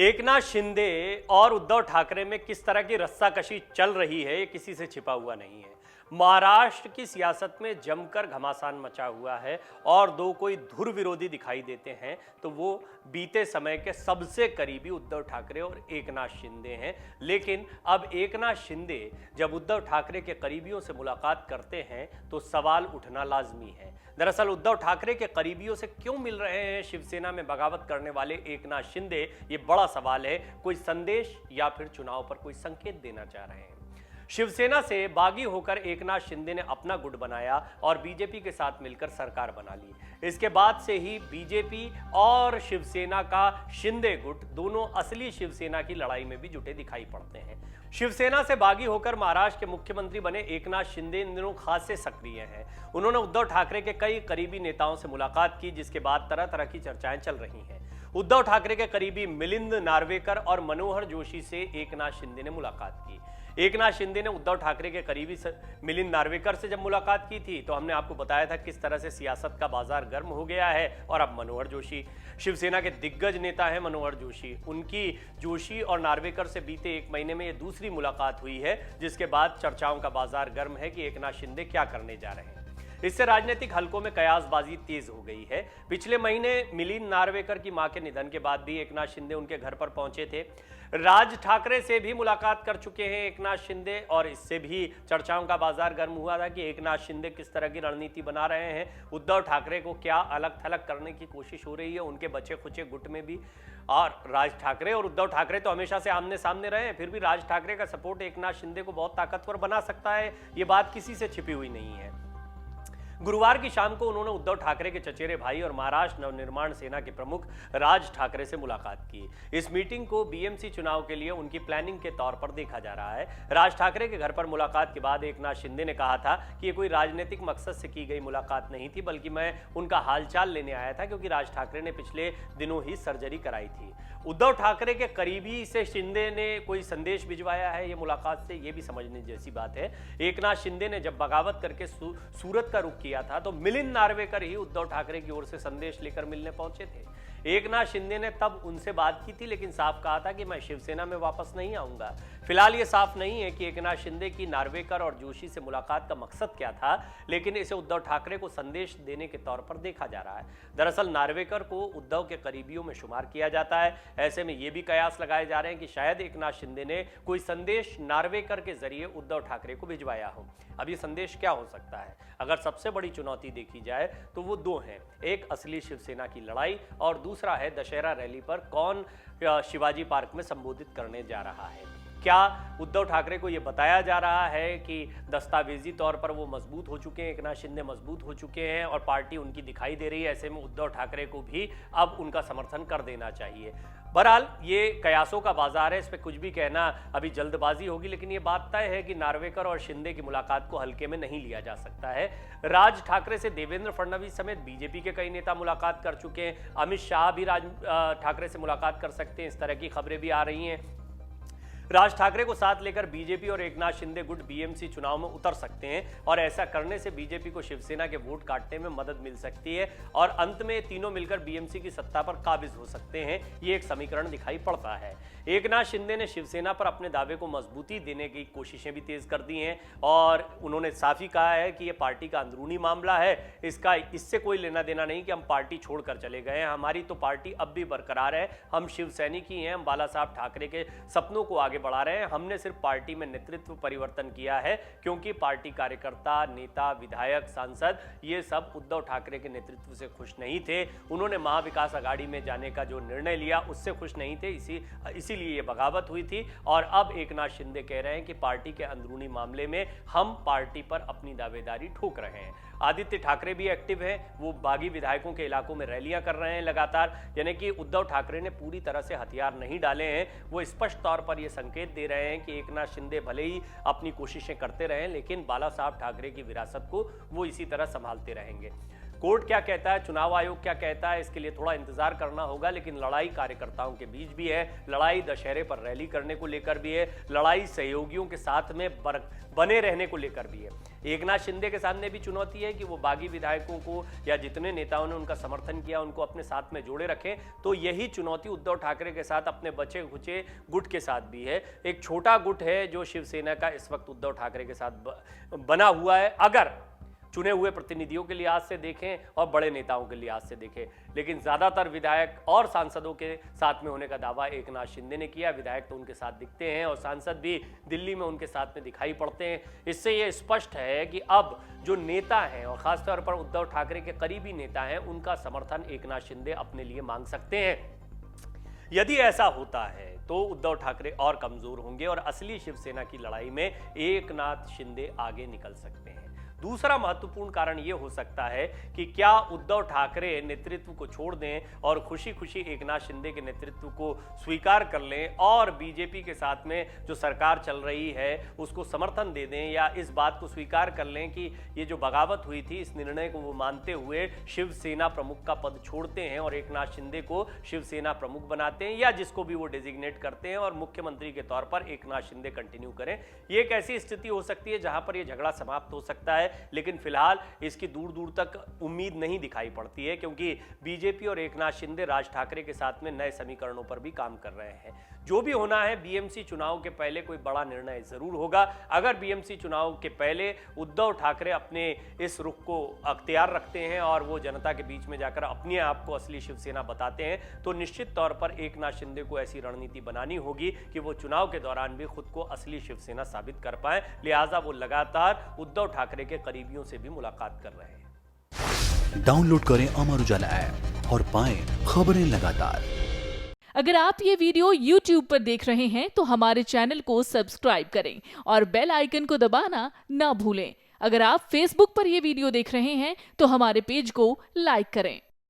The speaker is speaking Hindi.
एकनाथ शिंदे और उद्धव ठाकरे में किस तरह की रस्साकशी चल रही है ये किसी से छिपा हुआ नहीं है। महाराष्ट्र की सियासत में जमकर घमासान मचा हुआ है और दो कोई धुर विरोधी दिखाई देते हैं तो वो बीते समय के सबसे करीबी उद्धव ठाकरे और एकनाथ शिंदे हैं। लेकिन अब एकनाथ शिंदे जब उद्धव ठाकरे के करीबियों से मुलाकात करते हैं तो सवाल उठना लाजमी है। दरअसल उद्धव ठाकरे के करीबियों से क्यों मिल रहे हैं शिवसेना में बगावत करने वाले एकनाथ शिंदे, ये बड़ा सवाल है। कोई संदेश या फिर चुनाव पर कोई संकेत देना चाह रहे हैं। शिवसेना से बागी होकर एकनाथ शिंदे ने अपना गुट बनाया और बीजेपी के साथ मिलकर सरकार बना ली। इसके बाद से ही बीजेपी और शिवसेना का शिंदे गुट दोनों असली शिवसेना की लड़ाई में भी जुटे दिखाई पड़ते हैं। शिवसेना से बागी होकर महाराष्ट्र के मुख्यमंत्री बने एकनाथ शिंदे इन दिनों खासे सक्रिय हैं। उन्होंने उद्धव ठाकरे के कई करीबी नेताओं से मुलाकात की, जिसके बाद तरह तरह की चर्चाएं चल रही हैं। उद्धव ठाकरे के करीबी मिलिंद नार्वेकर और मनोहर जोशी से एकनाथ शिंदे ने मुलाकात की। एकनाथ शिंदे ने उद्धव ठाकरे के करीबी मिलिंद नार्वेकर से जब मुलाकात की थी तो हमने आपको बताया था किस तरह से सियासत का बाजार गर्म हो गया है। और अब मनोहर जोशी, शिवसेना के दिग्गज नेता हैं मनोहर जोशी, उनकी जोशी और नार्वेकर से बीते एक महीने में ये दूसरी मुलाकात हुई है, जिसके बाद चर्चाओं का बाजार गर्म है कि एकनाथ शिंदे क्या करने जा रहे हैं। इससे राजनीतिक हलकों में कयासबाजी तेज हो गई है। पिछले महीने मिलिंद नार्वेकर की मां के निधन के बाद भी एकनाथ शिंदे उनके घर पर पहुंचे थे। राज ठाकरे से भी मुलाकात कर चुके हैं एकनाथ शिंदे और इससे भी चर्चाओं का बाजार गर्म हुआ था कि एकनाथ शिंदे किस तरह की रणनीति बना रहे हैं। उद्धव ठाकरे को क्या अलग थलग करने की कोशिश हो रही है उनके बचे खुचे गुट में भी। और राज ठाकरे और उद्धव ठाकरे तो हमेशा से आमने सामने रहे हैं, फिर भी राज ठाकरे का सपोर्ट एकनाथ शिंदे को बहुत ताकतवर बना सकता है, ये बात किसी से छिपी हुई नहीं है। गुरुवार की शाम को उन्होंने उद्धव ठाकरे के चचेरे भाई और महाराष्ट्र नवनिर्माण सेना के प्रमुख राज ठाकरे से मुलाकात की। इस मीटिंग को बीएमसी चुनाव के लिए उनकी प्लानिंग के तौर पर देखा जा रहा है। राज ठाकरे के घर पर मुलाकात के बाद एकनाथ शिंदे ने कहा था कि ये कोई राजनीतिक मकसद से की गई मुलाकात नहीं थी, बल्कि मैं उनका हालचाल लेने आया था क्योंकि राज ठाकरे ने पिछले दिनों ही सर्जरी कराई थी। उद्धव ठाकरे के करीबी से शिंदे ने कोई संदेश भिजवाया है ये मुलाकात से, ये भी समझने जैसी बात है। एकनाथ शिंदे ने जब बगावत करके सूरत का रुख किया था तो मिलिंद नार्वेकर ही उद्धव ठाकरे की ओर से संदेश लेकर मिलने पहुंचे थे। एकनाथ शिंदे ने तब उनसे बात की थी, लेकिन साफ कहा था कि मैं शिवसेना में वापस नहीं आऊंगा। फिलहाल ये साफ नहीं है कि एकनाथ शिंदे की नार्वेकर और जोशी से मुलाकात का मकसद क्या था, लेकिन इसे उद्धव ठाकरे को संदेश देने के तौर पर देखा जा रहा है। दरअसल नार्वेकर को उद्धव के करीबियों में शुमार किया जाता है। ऐसे में ये भी कयास लगाए जा रहे हैं कि शायद एकनाथ शिंदे ने कोई संदेश नार्वेकर के जरिए उद्धव ठाकरे को भिजवाया हो। अब ये संदेश क्या हो सकता है? अगर सबसे बड़ी चुनौती देखी जाए तो वो दो हैं, एक असली शिवसेना की लड़ाई और दूसरा है दशहरा रैली पर कौन शिवाजी पार्क में संबोधित करने जा रहा है। क्या उद्धव ठाकरे को यह बताया जा रहा है कि दस्तावेजी तौर पर वो मजबूत हो चुके हैं, एकनाथ शिंदे मजबूत हो चुके हैं और पार्टी उनकी दिखाई दे रही है। ऐसे में उद्धव ठाकरे को भी अब उनका समर्थन कर देना चाहिए। बहरहाल ये कयासों का बाजार है, इस पर कुछ भी कहना अभी जल्दबाजी होगी, लेकिन ये बात तय है कि नार्वेकर और शिंदे की मुलाकात को हल्के में नहीं लिया जा सकता है। राज ठाकरे से देवेंद्र फडणवीस समेत बीजेपी के कई नेता मुलाकात कर चुके हैं। अमित शाह भी राज ठाकरे से मुलाकात कर सकते हैं, इस तरह की खबरें भी आ रही हैं। राज ठाकरे को साथ लेकर बीजेपी और एकनाथ शिंदे गुट बीएमसी चुनाव में उतर सकते हैं और ऐसा करने से बीजेपी को शिवसेना के वोट काटने में मदद मिल सकती है और अंत में तीनों मिलकर बीएमसी की सत्ता पर काबिज हो सकते हैं। ये एक समीकरण दिखाई पड़ता है। एकनाथ शिंदे ने शिवसेना पर अपने दावे को मजबूती देने की कोशिशें भी तेज कर दी हैं और उन्होंने साफ ही कहा है कि ये पार्टी का अंदरूनी मामला है, इससे कोई लेना देना नहीं कि हम पार्टी छोड़कर चले गए हैं। हमारी तो पार्टी अब भी बरकरार है, हम शिव सैनिक ही हैं, हम बाला साहब ठाकरे के सपनों को आगे बढ़ा रहे हैं। हमने सिर्फ पार्टी में नेतृत्व परिवर्तन किया है क्योंकि पार्टी कार्यकर्ता, नेता, विधायक, सांसद ये सब उद्धव ठाकरे के नेतृत्व से खुश नहीं थे। उन्होंने महाविकास आघाड़ी में जाने का जो निर्णय लिया उससे खुश नहीं थे, इसीलिए ये बगावत हुई थी। और अब एकनाथ शिंदे कह रहे हैं कि पार्टी के अंदरूनी मामले में हम पार्टी पर अपनी दावेदारी ठोक रहे हैं। आदित्य ठाकरे भी एक्टिव हैं, वो बागी विधायकों के इलाकों में रैलियां कर रहे हैं लगातार, यानी कि उद्धव ठाकरे ने पूरी तरह से हथियार नहीं डाले हैं। वो स्पष्ट तौर पर ये संकेत दे रहे हैं कि एकनाथ शिंदे भले ही अपनी कोशिशें करते रहें, लेकिन बाला साहब ठाकरे की विरासत को वो इसी तरह संभालते रहेंगे। कोर्ट क्या कहता है, चुनाव आयोग क्या कहता है, इसके लिए थोड़ा इंतजार करना होगा। लेकिन लड़ाई कार्यकर्ताओं के बीच भी है, लड़ाई दशहरे पर रैली करने को लेकर भी है, लड़ाई सहयोगियों के साथ में बने रहने को लेकर भी है। एकनाथ शिंदे के सामने भी चुनौती है कि वो बागी विधायकों को या जितने नेताओं ने उनका समर्थन किया उनको अपने साथ में जोड़े रखें। तो यही चुनौती उद्धव ठाकरे के साथ अपने बचे खुचे गुट के साथ भी है। एक छोटा गुट है जो शिवसेना का इस वक्त उद्धव ठाकरे के साथ बना हुआ है, अगर चुने हुए प्रतिनिधियों के लिहाज से देखें और बड़े नेताओं के लिहाज से देखें। लेकिन ज्यादातर विधायक और सांसदों के साथ में होने का दावा एकनाथ शिंदे ने किया। विधायक तो उनके साथ दिखते हैं और सांसद भी दिल्ली में उनके साथ में दिखाई पड़ते हैं। इससे यह स्पष्ट है कि अब जो नेता हैं और खासतौर पर उद्धव ठाकरे के करीबी नेता हैं, उनका समर्थन एकनाथ शिंदे अपने लिए मांग सकते हैं। यदि ऐसा होता है तो उद्धव ठाकरे और कमजोर होंगे और असली शिवसेना की लड़ाई में एकनाथ शिंदे आगे निकल सकते हैं। दूसरा महत्वपूर्ण कारण यह हो सकता है कि क्या उद्धव ठाकरे नेतृत्व को छोड़ दें और खुशी खुशी एकनाथ शिंदे के नेतृत्व को स्वीकार कर लें और बीजेपी के साथ में जो सरकार चल रही है उसको समर्थन दे दें, या इस बात को स्वीकार कर लें कि ये जो बगावत हुई थी इस निर्णय को वो मानते हुए शिवसेना प्रमुख का पद छोड़ते हैं और एकनाथ शिंदे को शिवसेना प्रमुख बनाते हैं, या जिसको भी वो डेजिग्नेट करते हैं और मुख्यमंत्री के तौर पर एकनाथ शिंदे कंटिन्यू करें। ये एक ऐसी स्थिति हो सकती है जहां पर यह झगड़ा समाप्त हो सकता है। लेकिन फिलहाल इसकी दूर दूर तक उम्मीद नहीं दिखाई पड़ती है, क्योंकि बीजेपी और एकनाथ शिंदे राज ठाकरे के साथ में नए समीकरणों पर भी काम कर रहे हैं। जो भी होना है, बीएमसी चुनाव के पहले कोई बड़ा निर्णय जरूर होगा। अगर बीएमसी चुनाव के पहले उद्धव ठाकरे अपने इस रुख को अख्तियार रखते हैं और वो जनता के बीच में जाकर अपने आप को असली शिवसेना बताते हैं, तो निश्चित तौर पर एकनाथ शिंदे को ऐसी रणनीति बनानी होगी कि वो चुनाव के दौरान भी खुद को असली शिवसेना साबित कर पाए। लिहाजा वो लगातार उद्धव ठाकरे के करीबियों से भी मुलाकात कर रहे हैं। डाउनलोड करें अमर उजाला ऐप और पाएं खबरें लगातार। अगर आप ये वीडियो YouTube पर देख रहे हैं तो हमारे चैनल को सब्सक्राइब करें और बेल आइकन को दबाना ना भूलें। अगर आप Facebook पर ये वीडियो देख रहे हैं तो हमारे पेज को लाइक करें।